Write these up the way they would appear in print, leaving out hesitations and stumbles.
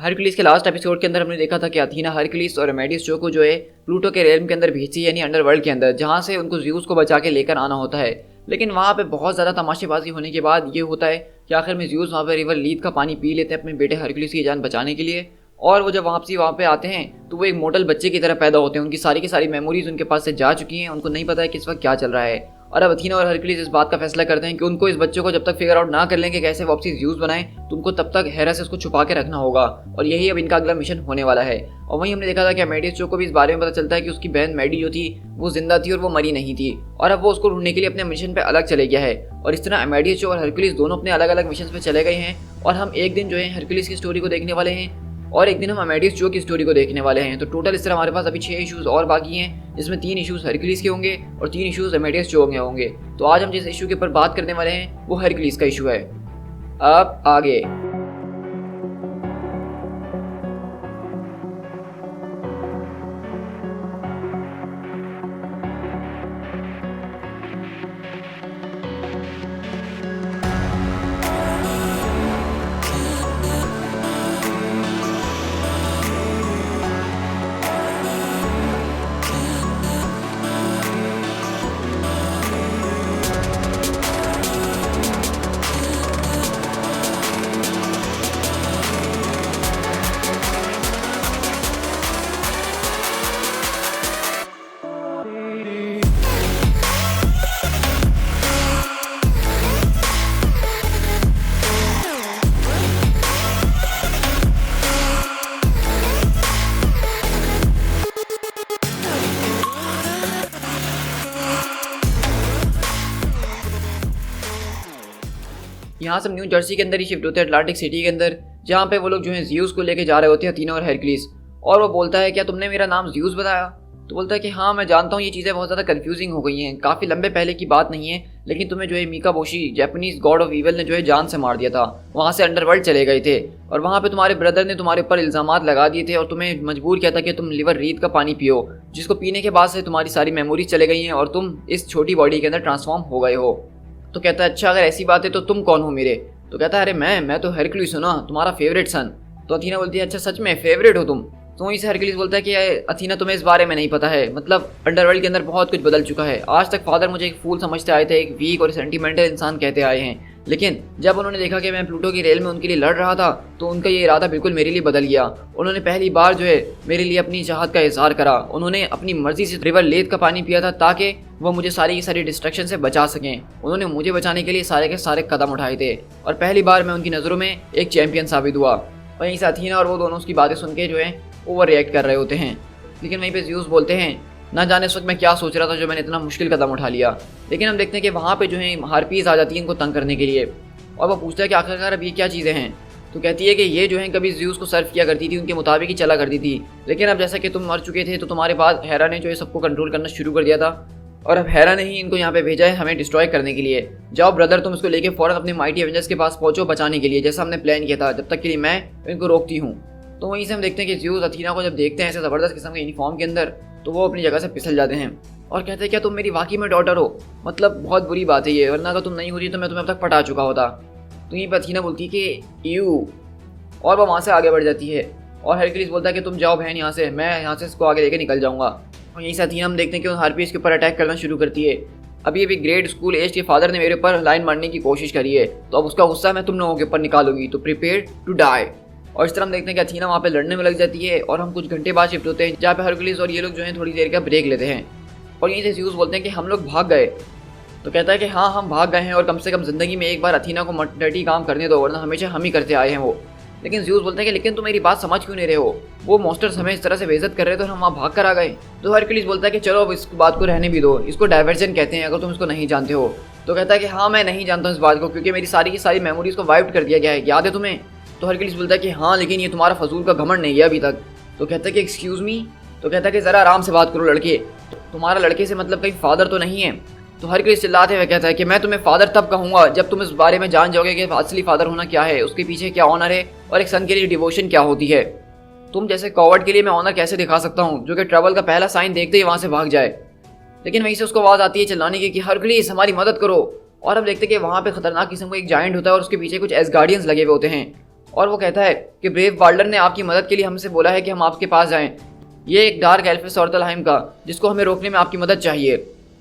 Hercules के last episode के अंदर हमने देखा था कि अथीना हरक्यूलिस और अमेडियस जो को जो है प्लूटो के रेल्म के अंदर भेजती है, यानी अंडरवर्ल्ड के अंदर, जहाँ से उनको ज़्यूस को बचा के लेकर आना होता है। लेकिन वहाँ पे बहुत ज़्यादा तमाशेबाजी होने के बाद ये होता है कि आखिर में ज़्यूस वहाँ पे रिवर लीथ का पानी पी लेते हैं अपने बेटे हरक्यूलिस की जान बचाने के लिए। और वो जब वापसी वहाँ पे आते हैं तो वो एक मोटल बच्चे की तरह पैदा होते हैं। उनकी सारी की सारी मेमोरीज उनके पास से जा चुकी हैं, उनको नहीं पता है कि इस वक्त क्या चल रहा है। और अब अथीना और हरक्यूलिस इस बात का फैसला करते हैं कि उनको इस बच्चे को जब तक फिगर आउट ना कर लेंगे कैसे वापसी ज़्यूस बनाएं, तो उनको तब तक हेरा से उसको छुपा के रखना होगा। और यही अब इनका अगला मिशन होने वाला है। और वहीं हमने देखा था कि अमेडियस जो को भी इस बारे में पता चलता है कि उसकी बहन मैडी जो थी वो जिंदा थी और वो मरी नहीं थी, और अब वो उसको ढूंढने के लिए अपने मिशन पे अलग चले गया है। और इस तरह अमेडियस जो और हरक्यूलिस दोनों अपने अलग अलग मिशन पे चले गए हैं। और हम एक दिन जो है हरक्यूलिस की स्टोरी को देखने वाले हैं और एक दिन हम अमेडियस जो की स्टोरी को देखने वाले हैं। तो टोटल इस तरह हमारे पास अभी 6 इश्यूज और बाकी हैं, जिसमें 3 इश्यूज हरक्यूलिस के होंगे और 3 इश्यूज अमेडियस जो के होंगे। तो आज हम जिस इशू के ऊपर बात करने वाले हैं वो हरक्यूलिस का इशू है। अब आगे यहाँ से न्यू जर्सी के अंदर ही शिफ्ट होते हैं अटलांटिक सिटी के अंदर, जहाँ पे वो लोग जो है ज़्यूस को लेके जा रहे होते हैं अथीना और हरक्यूलिस। और वो बोलता है क्या तुमने मेरा नाम ज़्यूस बताया? तो बोलता है कि हाँ मैं जानता हूँ, ये चीज़ें बहुत ज़्यादा कंफ्यूजिंग हो गई हैं, काफ़ी लंबे पहले की बात नहीं है, लेकिन तुम्हें जो है मिकाबोशी जापानीज गॉड ऑफ ईविल ने जो है जान से मार दिया था। वहाँ से अंडरवर्ल्ड चले गए थे और वहाँ पे तुम्हारे ब्रदर ने तुम्हारे ऊपर इल्ज़ामात लगा दिए थे और तुम्हें मजबूर किया था कि तुम लिवर रीत का पानी पियो, जिसको पीने के बाद से तुम्हारी सारी मेमोरीज चले गई हैं और तुम इस छोटी बॉडी के अंदर ट्रांसफॉर्म हो गए हो। तो कहता है अच्छा अगर ऐसी बात है तो तुम कौन हो मेरे? तो कहता है अरे मैं तो हरक्यूलिस हूँ ना, तुम्हारा फेवरेट सन। तो अथीना बोलती है अच्छा सच में फेवरेट हो तुम? तो वहीं से हरक्यूलिस बोलता है कि अथीना तुम्हें इस बारे में नहीं पता है, मतलब अंडरवर्ल्ड के अंदर बहुत कुछ बदल चुका है। आज तक फादर मुझे एक फूल समझते आए थे, एक वीक और सेंटिमेंटल इंसान कहते आए हैं, लेकिन जब उन्होंने देखा कि मैं प्लूटो की रेल में उनके लिए लड़ रहा था तो उनका ये इरादा बिल्कुल मेरे लिए बदल गया। उन्होंने पहली बार जो है मेरे लिए अपनी चाहत का इजहार करा। उन्होंने अपनी मर्जी से रिवर लेथ का पानी पिया था ताकि वो मुझे सारी की सारी डिस्ट्रैक्शन से बचा सकें। उन्होंने मुझे बचाने के लिए सारे के सारे कदम उठाए थे और पहली बार मैं उनकी नज़रों में एक चैंपियन साबित हुआ। वहीं से अथीना और वो दोनों उसकी बातें सुन के जो है ओवर रिएक्ट कर रहे होते हैं। लेकिन वहीं पे ज़्यूस बोलते हैं ना जाने इस वक्त मैं क्या सोच रहा था जो मैंने इतना मुश्किल कदम उठा लिया। लेकिन हम देखते हैं कि वहाँ पे जो है हार्पीज आ जाती है इनको तंग करने के लिए और वो पूछता है कि आखिरकार अब ये क्या चीज़ें हैं। तो कहती है कि ये जो है कभी ज़्यूस को सर्व किया करती थी, उनके मुताबिक ही चला करती थी, लेकिन अब जैसा कि तुम मर चुके थे तो तुम्हारे बाद हेरा ने जो है सबको कंट्रोल करना शुरू कर दिया था और अब हेरा ने ही इनको यहाँ पे भेजा है हमें डिस्ट्रॉय करने के लिए। जाओ ब्रदर तुम इसको लेके फौरन अपने माइटी एवेंजर्स के पास पहुंचो बचाने के लिए, जैसा हमने प्लान किया था, जब तक के लिए मैं इनको रोकती हूँ। तो वहीं से हम देखते हैं कि ज़्यूस अथीना को जब देखते हैं ऐसे ज़बरदस्त किस्म के यूनिफॉर्म के अंदर तो वो अपनी जगह से फिसल जाते हैं और कहते हैं क्या तुम मेरी वाकई में डॉटर हो? मतलब बहुत बुरी बात है ये, वरना अगर तुम नहीं होती तो मैं तुम्हें अब तक पटा चुका होता। तो यहीं पर अथीना बोलती है कि यू, और वो वहाँ से आगे बढ़ जाती है और हरक्यूलिस बोलता है कि तुम जाओ बहन यहाँ से, मैं यहाँ से इसको आगे लेके निकल जाऊँगा। और यहीं से अथीना हम देखते हैं कि उन हार्पीज के ऊपर अटैक करना शुरू करती है। अभी अभी ग्रेड स्कूल एज के फादर ने मेरे ऊपर लाइन मारने की कोशिश करी है, तो अब उसका गुस्सा मैं तुम लोगों के ऊपर निकालूंगी, तो प्रिपेयर टू डाई। और इस तरह हम देखते हैं कि अथीना वहाँ पे लड़ने में लग जाती है और हम कुछ घंटे बाद शिफ्ट होते हैं जहाँ पे हरक्यूलिस और ये लोग जो है थोड़ी देर का ब्रेक लेते हैं। और यहीं से ज़्यूस बोलते हैं कि हम लोग भाग गए। तो कहता है कि हाँ हम भाग गए हैं और कम से कम ज़िंदगी में एक बार अथीना को डर्टी काम करने दो, वरना हमेशा हम ही करते आए हैं वो। लेकिन ज़्यूस बोलते हैं कि लेकिन तुम मेरी बात समझ क्यों नहीं रहे हो, वो मॉन्स्टर्स हमें इस तरह से बेइज्जत कर रहे थे और हम वहाँ भाग कर आ गए। तो हरक्यूलिस बोलता है कि चलो अब इस बात को रहने भी दो, इसको डाइवर्जन कहते हैं अगर तुम इसको नहीं जानते हो। तो कहता है कि हाँ मैं नहीं जानता हूँ इस बात को, क्योंकि मेरी सारी की सारी मेमोरीज को वाइप कर दिया गया है, याद है तुम्हें? तो हरक्यूलिस बोलता है कि हाँ लेकिन ये तुम्हारा फजूल का घमंड नहीं है अभी तक। तो कहता है कि एक्सक्यूज़ मी। तो कहता है कि ज़रा आराम से बात करो लड़के, तुम्हारा लड़के से मतलब कहीं फादर तो नहीं है? तो हरक्यूलिस चिल्लाते हुए कहता है कि मैं तुम्हें फादर तब कहूँगा जब तुम इस बारे में जान जाओगे कि असली फादर होना क्या है, उसके पीछे क्या ऑनर है और एक सन के लिए डिवोशन क्या होती है। तुम जैसे कॉवर्ड के लिए मैं ऑनर कैसे दिखा सकता हूँ जो कि ट्रबल का पहला साइन देखते ही वहाँ से भाग जाए। लेकिन वहीं से उसको आवाज़ आती है चिल्लाने की कि हरक्यूलिस हमारी मदद करो। और अब देखते कि वहाँ पे खतरनाक किस्म का एक जायंट होता है और उसके पीछे कुछ एसगार्डियंस लगे हुए होते हैं। और वो कहता है कि ब्रेव बाल्डर ने आपकी मदद के लिए हमसे बोला है कि हम आपके पास जाएं। ये एक डार्क एल्फ है सॉर्टलहाइम का, जिसको हमें रोकने में आपकी मदद चाहिए।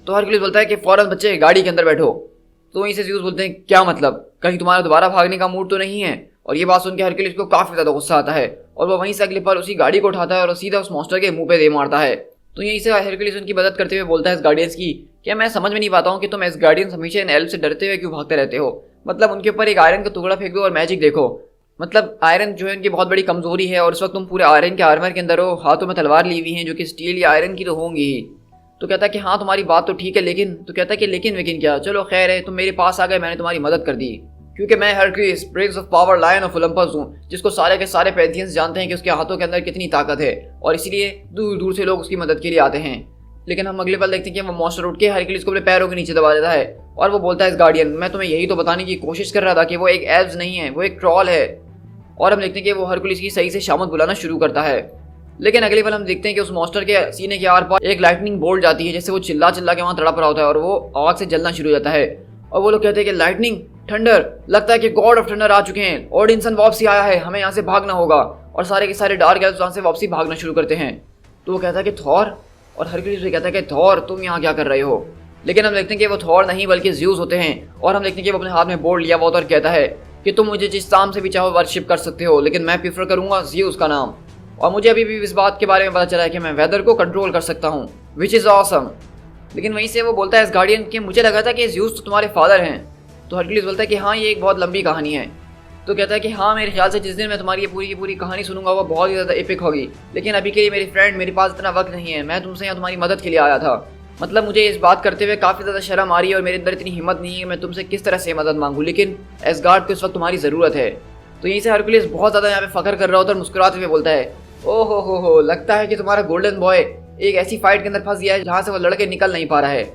तो हरकुलिस बोलता है कि फौरन बच्चे गाड़ी के अंदर बैठो। तो वहीं से ज़्यूस बोलते हैं क्या मतलब, कहीं तुम्हारा दोबारा भागने का मूड तो नहीं है। और ये बात सुन के हरकुलिस को काफ़ी ज़्यादा गुस्सा आता है और वो वहीं से अगले पल उसी गाड़ी को उठाता है और सीधा उस मॉन्स्टर के मुंह पे दे मारता है। तो यहीं से हरकुलिस उनकी मदद करते हुए बोलता है इस गार्डियंस की कि मैं समझ में नहीं पाता हूँ कि तुम इस गार्डियंस हमेशा इन एल्फ से डरते हुए क्यों भागते रहते हो। मतलब उनके ऊपर एक आयरन का टुकड़ा फेंक दो और मैजिक देखो। मतलब आयरन जो है उनकी बहुत बड़ी कमजोरी है और इस वक्त तुम पूरे आयरन के आर्मर के अंदर हो, हाथों में तलवार ली हुई हैं जो कि स्टील या आयरन की तो होंगी ही। तो कहता है कि हाँ तुम्हारी बात तो ठीक है, लेकिन तो कहता है कि लेकिन क्या, चलो खैर है, तुम मेरे पास आ गए, मैंने तुम्हारी मदद कर दी क्योंकि मैं Hercules prince of power lion of Olympus हूँ, जिसको सारे के सारे पैंथियंस जानते हैं कि उसके हाथों के अंदर कितनी ताकत है और इसीलिए दूर दूर से लोग उसकी मदद के लिए आते हैं। लेकिन हम अगले पल देखते हैं कि वो मॉन्स्टर उठ के हरक्यूलिस को अपने पैरों के नीचे दबा देता है और वो बोलता है इस गार्डियन, मैं तुम्हें यही तो बताने की कोशिश कर रहा था कि वो एक एल्फ नहीं है, वो एक ट्रॉल है। और हम देखते हैं कि वो हरक्यूलिस की सही से शामत बुलाना शुरू करता है। लेकिन अगले पल हम देखते हैं कि उस मॉन्स्टर के सीने के आर पार एक लाइटनिंग बोल्ट जाती है, जैसे वो चिल्ला के वहाँ तड़प रहा होता है और वो आग से जलना शुरू हो जाता है। और वो लोग कहते हैं कि लाइटनिंग, थंडर, लगता है कि गॉड ऑफ थंडर आ चुके हैं, ओडिनसन वापसी आया है, हमें यहाँ से भागना होगा। और सारे के सारे डार्क एल्फ्स वहाँ से वापसी भागना शुरू करते हैं। तो वो कहता है कि थॉर, और हरक्यूलिस भी कहता है कि थॉर तुम यहाँ क्या कर रहे हो। लेकिन हम देखते हैं कि वो थॉर नहीं बल्कि ज़्यूस होते हैं और हम देखते हैं कि वो अपने हाथ में बोल्ट लिया हुआ और कहता है कि तुम मुझे जिस नाम से भी चाहो वर्शिप कर सकते हो, लेकिन मैं प्रीफर करूंगा ज़्यूस का नाम। और मुझे अभी भी इस बात के बारे में पता चला है कि मैं वेदर को कंट्रोल कर सकता हूँ, विच इज़ ऑसम। लेकिन वहीं से वो बोलता है इस गार्डियन कि मुझे लगा था कि ज़्यूस तो तुम्हारे फादर हैं। तो हरक्यूलिस बोलता है कि हाँ ये एक बहुत लंबी कहानी है। तो कहता है कि हाँ मेरे ख्याल से जिस दिन मैं तुम्हारी ये पूरी की पूरी कहानी सुनूंगा वो बहुत ही ज़्यादा एपिक होगी, लेकिन अभी के लिए मेरी फ्रेंड मेरे पास इतना वक्त नहीं है, मैं तुमसे यहाँ तुम्हारी मदद के लिए आया था। मतलब मुझे इस बात करते हुए काफ़ी ज़्यादा शर्म आ रही है और मेरे अंदर इतनी हिम्मत नहीं है कि मैं तुमसे किस तरह से मदद मांगूँ, लेकिन एसगार्ड को इस वक्त तुम्हारी ज़रूरत है। तो यहीं से हरक्यूलिस बहुत ज़्यादा यहाँ पे फखर कर रहा होता है और मुस्कुराते हुए बोलता है ओह हो, लगता है कि तुम्हारा गोल्डन बॉय एक ऐसी फाइट के अंदर फंस गया है जहाँ से वो लड़के निकल नहीं पा रहा है।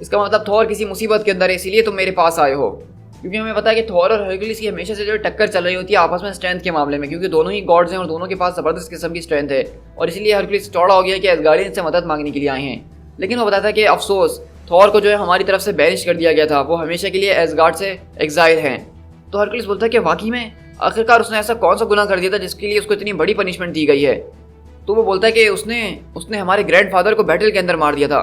इसका मतलब थॉर किसी मुसीबत के अंदर है, इसीलिए तुम मेरे पास आए हो। क्योंकि हमें पता है कि थॉर और हरक्यूलिस की हमेशा से जो टक्कर चल रही होती है आपस में स्ट्रेंथ के मामले में, क्योंकि दोनों ही गॉड्स हैं और दोनों के पास ज़बरदस्त किस्म की स्ट्रेंथ है। और इसीलिए हरक्यूलिस चौड़ा हो गया कि एसगार्डियन से मदद मांगने के लिए आए हैं। लेकिन वो बताता है कि अफसोस, थॉर को जो है हमारी तरफ से बैनिश कर दिया गया था, वो हमेशा के लिए एसगार्ड से एग्जाइल हैं। तो हरक्यूलिस बोलता है कि वाकई में आखिरकार उसने ऐसा कौन सा गुनाह कर दिया था जिसके लिए उसको इतनी बड़ी पनिशमेंट दी गई है। तो वो बोलता है कि उसने हमारे ग्रैंडफादर को बैटल के अंदर मार दिया था।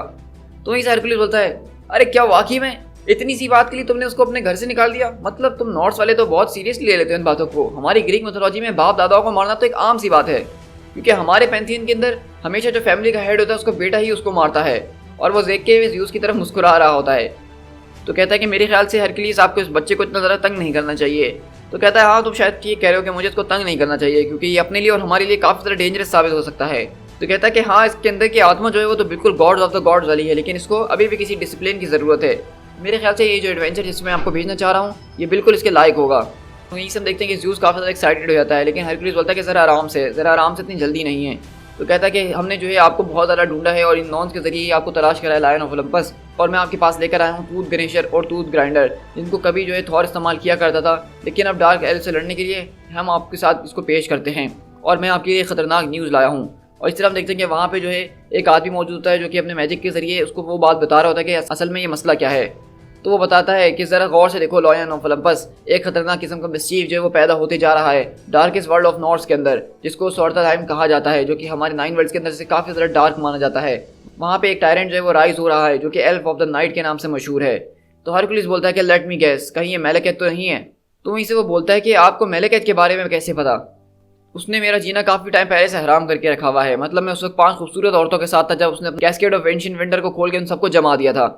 तो वहीं से हरक्यूलिस बोलता है अरे क्या वाकई में इतनी सी बात के लिए तुमने उसको अपने घर से निकाल दिया? मतलब तुम नॉर्थ वाले तो बहुत सीरियसली ले लेते हो इन बातों को। हमारी ग्रीक मिथोलॉजी में बाप दादाओं को मारना तो एक आम सी बात है, क्योंकि हमारे पैंथियन के अंदर हमेशा जो फैमिली का हेड होता है उसको बेटा ही उसको मारता है। और वो देख के ज़्यूस की तरफ मुस्कुरा रहा होता है। तो कहता है कि मेरे ख्याल से हरक्यूलिस आपको इस बच्चे को इतना ज़्यादा तंग नहीं करना चाहिए। तो कहता है हाँ तुम शायद ठीक कह रहे हो कि मुझे इसको तंग नहीं करना चाहिए, क्योंकि ये अपने लिए और हमारे लिए काफ़ी ज़्यादा डेंजरस साबित हो सकता है। तो कहता है कि हाँ इसके अंदर की आत्मा जो है वो तो बिल्कुल गॉड्स ऑफ द गॉड्स वाली है, लेकिन इसको अभी भी किसी डिसिप्लिन की ज़रूरत है। मेरे ख्याल से ये जो एडवेंचर जिसमें आपको भेजना चाह रहा हूँ ये बिल्कुल इसके लायक होगा। तो यही सब देखते हैं कि ज़्यूस काफ़ी ज़्यादा एक्साइटेड हो जाता है, लेकिन हरक्यूलिस बोलता है कि ज़रा आराम से, इतनी जल्दी नहीं है। तो कहता है कि हमने जो है आपको बहुत ज़्यादा ढूंढा है और इन नॉन्स के जरिए आपको तलाश करा है लायन ऑफ ओलंपस, और मैं आपके पास लेकर आया हूँ टूथ ग्रेशर और टूथ ग्राइंडर, जिनको कभी जो है थॉर इस्तेमाल किया करता था, लेकिन अब डार्क एल्फ से लड़ने के लिए हम आपके साथ इसको पेश करते हैं और मैं आपके लिए ख़तरनाक न्यूज़ लाया हूँ। और इस तरह हम देखते हैं कि वहाँ पे जो है एक आदमी मौजूद होता है जो कि अपने मैजिक के जरिए उसको वो बात बता रहा होता है कि असल में ये मसला क्या है। तो वो बताता है कि ज़रा गौर से देखो लायन ऑफ ओलंपस, एक खतरनाक किस्म का मिस्चीफ जो है वो पैदा होते जा रहा है डार्केस्ट वर्ल्ड ऑफ नॉर्थ के अंदर, जिसको सॉर्टलहाइम कहा जाता है, जो कि हमारे 9 वर्ल्ड्स के अंदर से काफ़ी ज़्यादा डार्क माना जाता है। वहाँ पे एक टायरेंट जो है वो राइज हो रहा है जो कि एल्फ ऑफ द नाइट के नाम से मशहूर है। तो हरक्यूलिस बोलता है कि लेट मी गेस, कहीं ये मेलेकेत तो नहीं है? तो वहीं से वो बोलता है कि आपको मेलेकेत के बारे में कैसे पता? उसने मेरा जीना काफ़ी टाइम पहले से हराम करके रखा हुआ है। मतलब मैं उस वक्त 5 खूबसूरत औरतों के साथ था जब उसने कैस्केड ऑफ एंशिएंट विंटर को खोल के उन सबको जमा दिया था।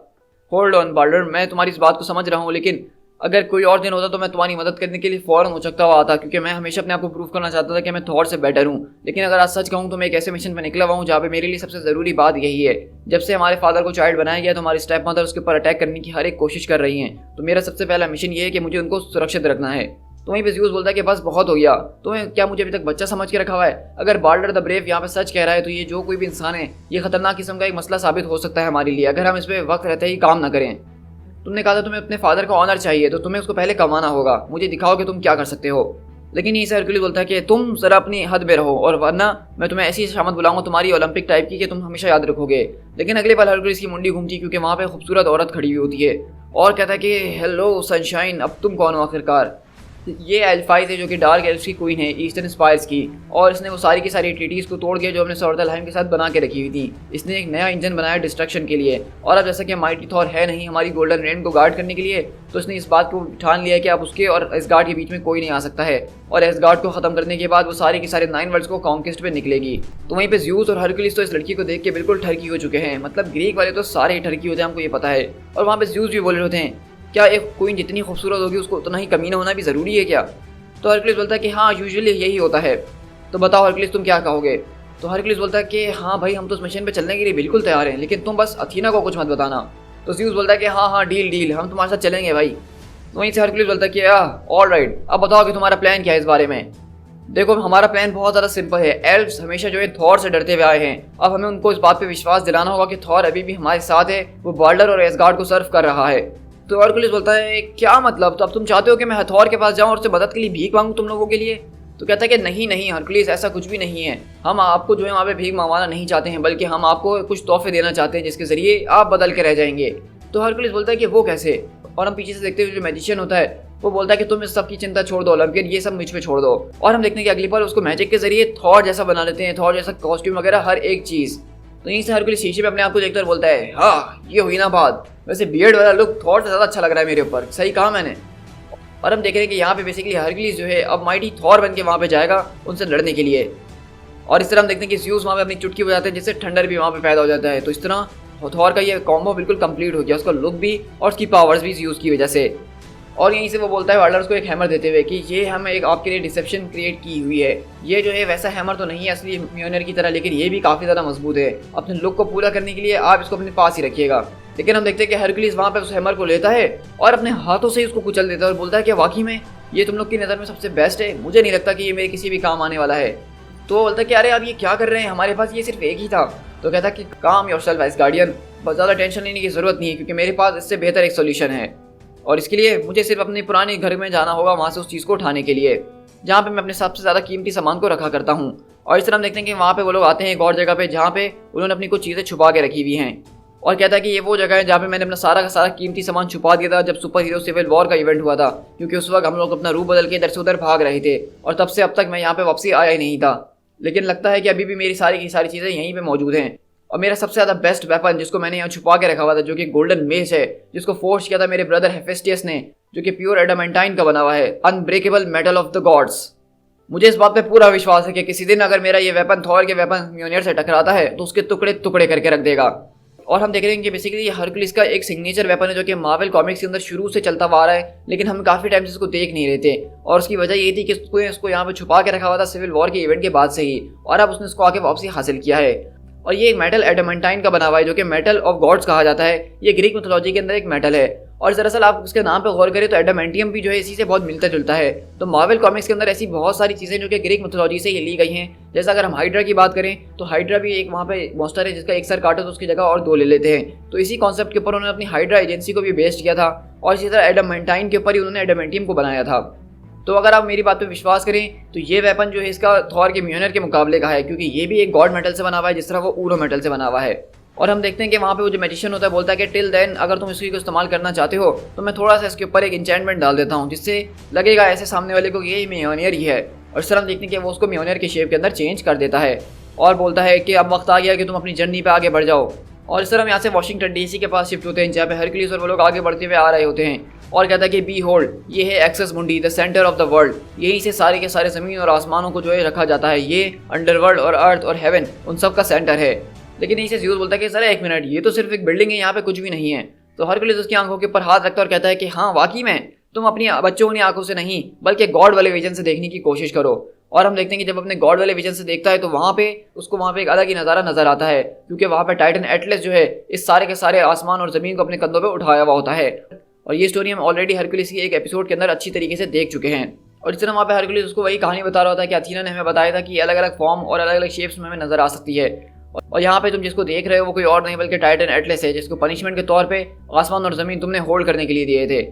होल्ड ऑन बाल्डर, मैं तुम्हारी इस बात को समझ रहा हूँ, लेकिन अगर कोई और दिन होता तो मैं तुम्हारी मदद करने के लिए फ़ौरन उचकता हुआ आता, क्योंकि मैं हमेशा अपने आप को प्रूव करना चाहता था कि मैं थॉर से बेटर हूँ। लेकिन अगर आज सच कहूँ तो मैं एक ऐसे मिशन पर निकला हुआ हूँ जहाँ पे मेरे लिए सबसे ज़रूरी बात यही है। जब से हमारे फादर को चाइल्ड बनाया गया तो हमारी स्टेप मदर उसके ऊपर अटैक करने की हर एक कोशिश कर रही हैं। तो मेरा सबसे पहला मिशन ये है कि मुझे उनको सुरक्षित रखना है। तो वहीं पे ज़्यूस बोलता है कि बस बहुत हो गया, तुम्हें क्या मुझे अभी तक बच्चा समझ के रखा हुआ है? अगर बाल्डर द ब्रेव यहाँ पे सच कह रहा है तो ये जो कोई भी इंसान है ये खतरनाक किस्म का एक मसला साबित हो सकता है हमारे लिए, अगर हम इस पर वक्त रहते ही काम ना करें। तुमने कहा था तुम्हें अपने फादर का ऑनर चाहिए, तो तुम्हें उसको पहले कमाना होगा, मुझे दिखाओ कि तुम क्या कर सकते हो। लेकिन ये हरक्यूलिस बोलता है कि तुम ज़रा अपनी हद में रहो, और वरना मैं तुम्हें ऐसी शामत बुलाऊंगा तुम्हारी ओलंपिक टाइप की कि तुम हमेशा याद रखोगे। लेकिन अगले पल हरक्यूलिस की मुंडी घूमती है, क्योंकि वहाँ पे खूबसूरत औरत खड़ी हुई होती है और कहता है कि हेलो सनशाइन, अब तुम कौन हो आखिरकार? ये एल्फाइज है जो कि डार्क एल्फ्स की क्वीन है ईस्टर्न स्पायर्स की, और इसने वो सारी की सारी ट्रीटीज को तोड़ के जो हमने स्वॉर्ड ऑफ द लाइम के साथ बना के रखी हुई थी। इसने एक नया इंजन बनाया डिस्ट्रक्शन के लिए, और अब जैसा कि माइटी थॉर है नहीं हमारी गोल्डन रेन को गार्ड करने के लिए, तो इसने इस बात को ठान लिया कि अब उसके और एसगार्ड के बीच में कोई नहीं आ सकता है, और एसगार्ड को खत्म करने के बाद वो सारे के सारे 9 वर्ल्ड्स को कॉन्क्वेस्ट पे निकलेगी। तो वहीं पे ज़्यूस और हरक्यूलिस तो इस लड़की को देख के बिल्कुल ठरकी हो चुके हैं, मतलब ग्रीक वाले तो सारे ही ठरकी होते हैं, हमको ये पता है। और वहाँ पे ज़्यूस भी बोले होते हैं क्या एक क्वीन जितनी खूबसूरत होगी उसको उतना ही कमीना होना भी ज़रूरी है क्या? तो हरक्यूलिस बोलता है कि हाँ यूजुअली यही होता है। तो बताओ हरक्यूलिस तुम क्या कहोगे? तो हरक्यूलिस बोलता है कि हाँ भाई हम तो उस मिशन पे चलने के लिए बिल्कुल तैयार हैं, लेकिन तुम बस अथीना को कुछ मत बताना। तो ज़्यूस बोलता है कि हाँ हाँ डील हम तुम्हारे साथ चलेंगे भाई। तो वहीं से हरक्यूलिस बोलता है कि ऑल राइट, अब बताओ कि तुम्हारा प्लान क्या है इस बारे में। देखो हमारा प्लान बहुत ज़्यादा सिंपल है। एल्व्स हमेशा जो है थॉर से डरते हुए आए हैं, अब हमें उनको इस बात पे विश्वास दिलाना होगा कि थॉर अभी भी हमारे साथ है, वो बाल्डर और एसगार्ड को सर्व कर रहा है। तो हरक्यूलिस बोलता है क्या मतलब, तो अब तुम चाहते हो कि मैं हथौर के पास जाऊं और उससे मदद के लिए भीख मांगूं तुम लोगों के लिए? तो कहता है कि नहीं हरक्यूलिस ऐसा कुछ भी नहीं है, हम आपको जो है वहाँ पे भीख मंगवाना नहीं चाहते हैं, बल्कि हम आपको कुछ तोहफे देना चाहते हैं जिसके जरिए आप बदल के रह जाएंगे। तो हरक्यूलिस बोलता है कि वो कैसे? और हम पीछे से देखते हुए जो मैजिशियन होता है वो बोलता है कि तुम इस सब की चिंता छोड़ दो ओलंपियन, ये सब मुझ पे छोड़ दो। और हम देखते हैं कि अगली बार उसको मैजिक के जरिए थॉर जैसा बना लेते हैं, थॉर जैसा कॉस्ट्यूम वगैरह हर एक चीज़। तो यहीं से हरक्यूलिस शीशे पे अपने आप को देखकर बोलता है हाँ ये हुई ना बात, वैसे बियर्ड वाला लुक थॉर से ज़्यादा अच्छा लग रहा है मेरे ऊपर, सही कहा मैंने। और हम देख रहे हैं कि यहाँ पे बेसिकली हरक्यूलिस जो है अब माइटी थॉर बन के वहाँ पे जाएगा उनसे लड़ने के लिए। और इस तरह हम देखते हैं कि ज़्यूस वहाँ पे अपनी चुटकी बजाते हैं जिससे थंडर भी वहाँ पे पैदा हो जाता है। तो इस तरह थॉर का ये कॉम्बो बिल्कुल कंप्लीट हो गया, उसका लुक भी और उसकी पावर्स भी ज़्यूस की वजह से। और यहीं से वो बोलता है वार्डर्स को एक हैमर देते हुए कि ये हम एक आपके लिए डिसेप्शन क्रिएट की हुई है, ये जो है वैसा हैमर तो नहीं है असली म्योनियर की तरह, लेकिन ये भी काफ़ी ज़्यादा मजबूत है, अपने लुक को पूरा करने के लिए आप इसको अपने पास ही रखिएगा। लेकिन हम देखते हैं कि हरक्यूलिस वहाँ पर उस हैमर को लेता है और अपने हाथों से ही उसको कुचल देता है और बोलता है कि वाकई में ये तुम लोग की नज़र में सबसे बेस्ट है, मुझे नहीं लगता कि ये मेरे किसी भी काम आने वाला है। तो वो बोलता है कि अरे आप ये क्या कर रहे हैं, हमारे पास ये सिर्फ एक ही था। तो कहता है कि काम योरसेल्फ एज गार्डियन, बहुत ज़्यादा टेंशन लेने की ज़रूरत नहीं है क्योंकि मेरे पास इससे बेहतर एक सोल्यूशन है, और इसके लिए मुझे सिर्फ अपने पुराने घर में जाना होगा वहाँ से उस चीज़ को उठाने के लिए जहाँ पे मैं अपने सबसे ज़्यादा कीमती सामान को रखा करता हूँ। और इस तरह हम देखते हैं कि वहाँ पे वो लोग आते हैं एक और जगह पे जहाँ पे उन्होंने अपनी कुछ चीज़ें छुपा के रखी हुई हैं, और कहता है कि ये वो जगह है जहाँ पे मैंने अपना सारा का सारा कीमती सामान छुपा दिया था जब सुपर हीरो सिविल वॉर का इवेंट हुआ था, क्योंकि उस वक्त हम लोग अपना रूप बदल के इधर से उधर भाग रहे थे और तब से अब तक मैं यहाँ पे वापसी आया ही नहीं था। लेकिन लगता है कि अभी भी मेरी सारी की सारी चीज़ें यहीं पे मौजूद हैं, और मेरा सबसे ज़्यादा बेस्ट वेपन जिसको मैंने यहाँ छुपा के रखा हुआ था जो कि गोल्डन मेस है, जिसको फोर्स किया था मेरे ब्रदर हेफेस्टियस ने, जो कि प्योर एडामेंटाइन का बना हुआ है, unbreakable metal of the gods. मुझे इस बात पे पूरा विश्वास है कि किसी दिन अगर मेरा ये वेपन थॉर के वेपन म्योनियर से टकराता है तो उसके टुकड़े टुकड़े करके रख देगा। और हम देख रहे हैं कि बेसिकली ये हरक्यूलिस का एक सिग्नेचर वेपन है जो कि मार्वल कॉमिक्स के अंदर शुरू से चलता हुआ आ रहा है, लेकिन हम काफ़ी टाइम से इसको देख नहीं रहे थे, और उसकी वजह ये थी कि इसको यहाँ पे छुपा के रखा हुआ था सिविल वॉर के इवेंट के बाद से ही, और अब उसने इसको आके वापसी हासिल किया है। और ये एक मेटल एडामेंटाइन का बना हुआ है जो कि मेटल ऑफ गॉड्स कहा जाता है, ये ग्रीक मिथोलॉजी के अंदर एक मेटल है, और दरअसल आप उसके नाम पे गौर करें तो एडामेंटियम भी जो है इसी से बहुत मिलता जुलता है। तो मार्वल कॉमिक्स के अंदर ऐसी बहुत सारी चीज़ें जो कि ग्रीक मिथोलॉजी से ही ली गई हैं, जैसा अगर हम हाइड्रा की बात करें तो हाइड्रा भी एक वहाँ पे मॉन्स्टर है जिसका एक सर काटो तो उसकी जगह और दो ले लेते हैं। तो इसी कॉन्सेप्ट के ऊपर उन्होंने अपनी हाइड्रा एजेंसी को भी बेस्ड किया था, और इसी तरह एडामेंटाइन के ऊपर ही उन्होंने एडामेंटियम को बनाया था। तो अगर आप मेरी बात पे विश्वास करें तो ये वेपन जो है इसका थॉर के म्योनियर के मुकाबले का है, क्योंकि ये भी एक गॉड मेटल से बना हुआ है जिस तरह वो ऊरो मेटल से बना हुआ है। और हम देखते हैं कि वहाँ पे वो जो मैजिशियन होता है बोलता है कि टिल देन अगर तुम इसको इस्तेमाल करना चाहते हो तो मैं थोड़ा सा इसके ऊपर एक इंचेंटमेंट डाल देता हूँ जिससे लगेगा ऐसे सामने वाले को ये म्योनियर ही है। और इस तरह हम देखते हैं कि वो उसको म्योनियर के शेप के अंदर चेंज कर देता है और बोलता है कि अब वक्त आ गया कि तुम अपनी जर्नी पे आगे बढ़ जाओ। और इस तरह हम यहाँ से वाशिंगटन डीसी के पास शिफ्ट होते हैं जहाँ पे हरक्यूलिस और वो लोग आगे बढ़ते हुए आ रहे होते हैं, और कहता है कि बी होल्ड, ये है एक्सेस मुंडी, the centre of the world, यहीं से सारे के सारे ज़मीन और आसमानों को जो है रखा जाता है, ये अंडरवर्ल्ड और अर्थ और हेवन उन सब का सेंटर है। लेकिन यहीं से ज़्यूस बोलता है कि सर एक मिनट, ये तो सिर्फ एक बिल्डिंग है, यहाँ पे कुछ भी नहीं है। तो हरक्यूलिस उसकी आंखों के ऊपर हाथ रखता है और कहता है कि हाँ वाकई में तुम अपनी बच्चों वाली आंखों से नहीं बल्कि गॉड वाले विजन से देखने की कोशिश करो। और हम देखते हैं कि जब अपने गॉड वाले विजन से देखता है तो वहाँ पे एक अलग ही नज़ारा नजर आता है, क्योंकि वहाँ पे टाइटन एटलस जो है इस सारे के सारे आसमान और ज़मीन को अपने कंधों पे उठाया हुआ होता है। और ये स्टोरी हम ऑलरेडी हरक्यूलिस की एक एपिसोड के अंदर अच्छी तरीके से देख चुके हैं। और इस तरह वहाँ पे हरक्यूलिस उसको वही कहानी बता रहा होता है कि अथीना ने हमें बताया था कि अलग अलग फॉर्म और अलग अलग शेप्स में हमें नजर आ सकती है। और यहाँ पे तुम जिसको देख रहे हो वो कोई और नहीं बल्कि टाइटन एटलस है, जिसको पनिशमेंट के तौर पे आसमान और ज़मीन तुमने होल्ड करने के लिए दिए थे।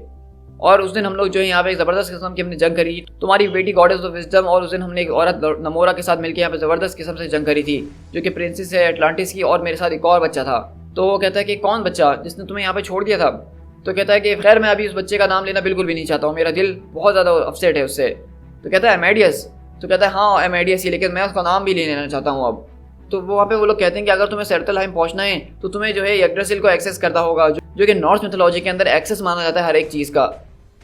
और उस दिन हम लोग जो है यहाँ पे एक ज़बरदस्त किस्म की हमने जंग करी, तुम्हारी बेटी गॉडेस ऑफ विजडम, और उस दिन हमने एक औरत नमोरा के साथ मिलकर यहाँ पे ज़बरदस्त किस्म से जंग करी थी जो कि प्रिंसेस है एटलांटिस की, और मेरे साथ एक और बच्चा था। तो वो कहता है कि कौन बच्चा जिसने तुम्हें यहाँ पे छोड़ दिया था? तो कहता है कि खैर मैं अभी उस बच्चे का नाम लेना बिल्कुल भी नहीं चाहता हूँ, मेरा दिल बहुत ज़्यादा अपसेट है उससे। तो कहता है एमेडियस। तो कहता है हाँ एमेडियस ही, लेकिन मैं उसका नाम भी ले लेना चाहता हूँ अब। तो वहाँ पे वो लोग कहते हैं कि अगर तुम्हें सेर्टलहाइम पहुँचना है तो तुम्हें जो है यग्ड्रासिल को एक्सेस करना होगा, जो कि नॉर्स मिथोलॉजी के अंदर एक्सेस माना जाता है हर एक चीज़ का।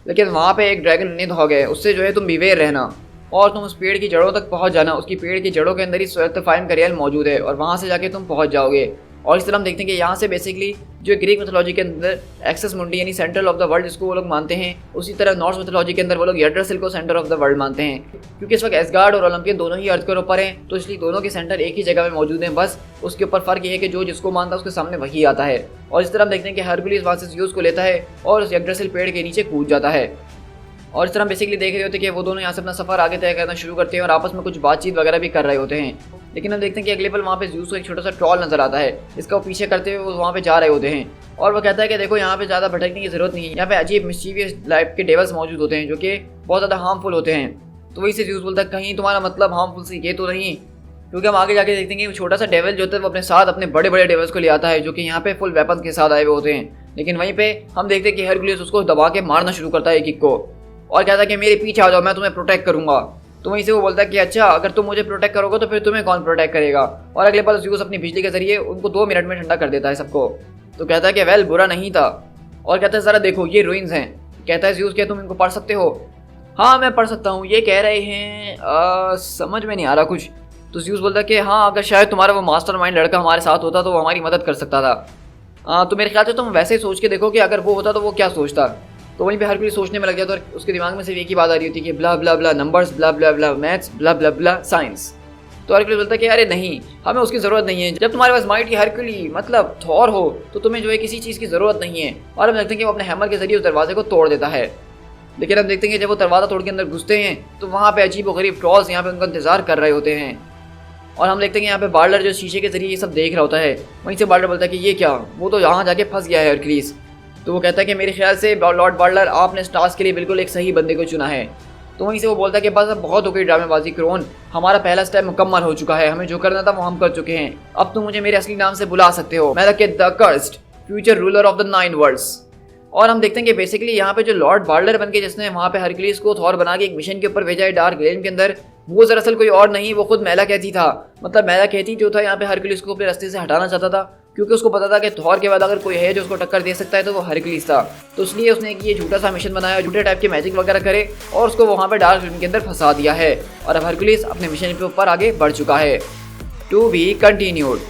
लेकिन वहाँ पे एक ड्रैगन निडहॉग है, उससे जो है तुम बिवेर रहना और तुम उस पेड़ की जड़ों तक पहुँच जाना। उसकी पेड़ की जड़ों के अंदर ही सेर्टलहाइम का रियल मौजूद है और वहाँ से जाके तुम पहुँच जाओगे। और इस तरह हम देखते हैं कि यहाँ से बेसिकली जो ग्रीक मिथोलॉजी के अंदर एक्सेस मुंडी यानी सेंट्रल ऑफ द वर्ल्ड जिसको वो लोग मानते हैं, उसी तरह नॉर्स मिथोलॉजी के अंदर वो लोग यग्ड्रासिल को सेंटर ऑफ द वर्ल्ड मानते हैं। क्योंकि इस वक्त एस्गार्ड और ओलंपियन दोनों ही अर्थ के ऊपर हैं, तो इसलिए दोनों के सेंटर एक ही जगह में मौजूद हैं। बस उसके ऊपर फर्क ये है कि जो जिसको मानता है उसके सामने वही आता है। और इस तरह हम देखते हैं कि हरकुलिस वहाँ से ज़्यूस को लेता है और उस यग्ड्रासिल पेड़ के नीचे कूद जाता है। और इस तरह हम बेसिकली देख रहे होते हैं कि वो दोनों यहाँ से अपना सफ़र आगे तय करना शुरू करते हैं और आपस में कुछ बातचीत वगैरह भी कर रहे होते हैं। लेकिन हम देखते हैं कि अगले पल वहाँ पे ज़्यूस को एक छोटा सा ट्रॉल नजर आता है, इसका वो पीछे करते हुए वो वहाँ पे जा रहे होते हैं। और वो कहता है कि देखो यहाँ पे ज़्यादा भटकने की ज़रूरत नहीं है, यहाँ पे अजीब मिस्चीवियस लाइफ के डेवल्स मौजूद होते हैं जो कि बहुत ज़्यादा हार्मफुल होते हैं। तो वही से ज़्यूस बोलता है कहीं तुम्हारा मतलब हार्मफुल से ये तो नहीं, क्योंकि हम आगे जाके देखते हैं कि छोटा सा डेवल जो होता है वो अपने साथ अपने बड़े बड़े डेवल्स को ले आता है जो कि यहाँ पे फुल वेपन के साथ आए हुए होते हैं। लेकिन वहीं पे हम देखते हैं कि हरकुलिस उसको दबा के मारना शुरू करता है एक को और कहता है कि मेरे पीछे आ जाओ, मैं तुम्हें प्रोटेक्ट करूंगा। तो वहीं से वो बोलता है कि अच्छा अगर तुम मुझे प्रोटेक्ट करोगे तो फिर तुम्हें कौन प्रोटेक्ट करेगा। और अगले पल ज़्यूस अपनी बिजली के जरिए उनको 2 मिनट में ठंडा कर देता है सबको। तो कहता है कि वेल बुरा नहीं था और कहता है ज़रा देखो ये रुइंस हैं। कहता है ज़्यूस क्या तुम इनको पढ़ सकते हो? हाँ मैं पढ़ सकता हूँ, ये कह रहे हैं समझ में नहीं आ रहा कुछ। तो ज़्यूस बोलता है कि हाँ अगर शायद तुम्हारा वो मास्टरमाइंड लड़का हमारे साथ होता तो वो हमारी मदद कर सकता था। तो मेरे ख्याल से तुम वैसे ही सोच के देखो कि अगर वो होता तो वो क्या सोचता। तो वहीं पे हर कोई सोचने में लग जाता और उसके दिमाग में सिर्फ एक ही बात आ रही होती है कि ब्ला ब्ला ब्ला नंबर्स, ब्ला ब्ला ब्ला मैथ्स, ब्ला ब्ला ब्ला साइंस। तो हरकुलिस बोलता है कि अरे नहीं हमें उसकी ज़रूरत नहीं है, जब तुम्हारे पास माइटी हरकुली मतलब थॉर हो तो तुम्हें जो है किसी चीज़ की ज़रूरत नहीं है। और हम देखते हैं कि वो अपने हैमर के जरिए उस दरवाजे को तोड़ देता है। लेकिन हम देखते हैं कि जब वो दरवाज़ा तोड़ के अंदर घुसते हैं तो वहाँ पे अजीब व गरीब ट्रॉल्स यहाँ पे उनका इंतजार कर रहे होते हैं। और हम देखते हैं कि यहाँ पे बार्डर जो शीशे के जरिए ये सब देख रहा होता है, वहीं से बार्डर बोलता है कि ये क्या, वो तो यहाँ जाके फंस गया है हरकुलिस। तो वो कहता है कि मेरे ख्याल से लॉर्ड बार्डर आपने इस टास्क के लिए बिल्कुल एक सही बंदे को चुना है। तो वहीं से वो बोलता है कि बस अब बहुत हो गई ड्रामेबाजी क्रोन, हमारा पहला स्टेप मुकम्मल हो चुका है, हमें जो करना था वो हम कर चुके हैं, अब तुम मुझे मेरे असली नाम से बुला सकते हो, मैं the cursed future ruler of the 9 worlds. और हम देखते हैं कि बेसिकली यहाँ पे जो लॉर्ड बार्डर बन के जिसने वहाँ पे हरकुलिस को थॉर बना के एक मिशन के ऊपर भेजा है डार्क रेलम के अंदर, वो दरअसल कोई और नहीं, वो खुद मैला कहती था। मतलब मैला कहती जो था यहाँ पे हरकुलिस को अपने रास्ते से हटाना चाहता था, क्योंकि उसको पता था कि थॉर के बाद अगर कोई है जो उसको टक्कर दे सकता है तो वो हरकुलिस था। तो इसलिए उसने एक ये झूठा सा मिशन बनाया, झूठे टाइप के मैजिक वगैरह करे और उसको वहाँ पे डार्क रेलम के अंदर फंसा दिया है। और अब हरकुलिस अपने मिशन के ऊपर आगे बढ़ चुका है। To be continued.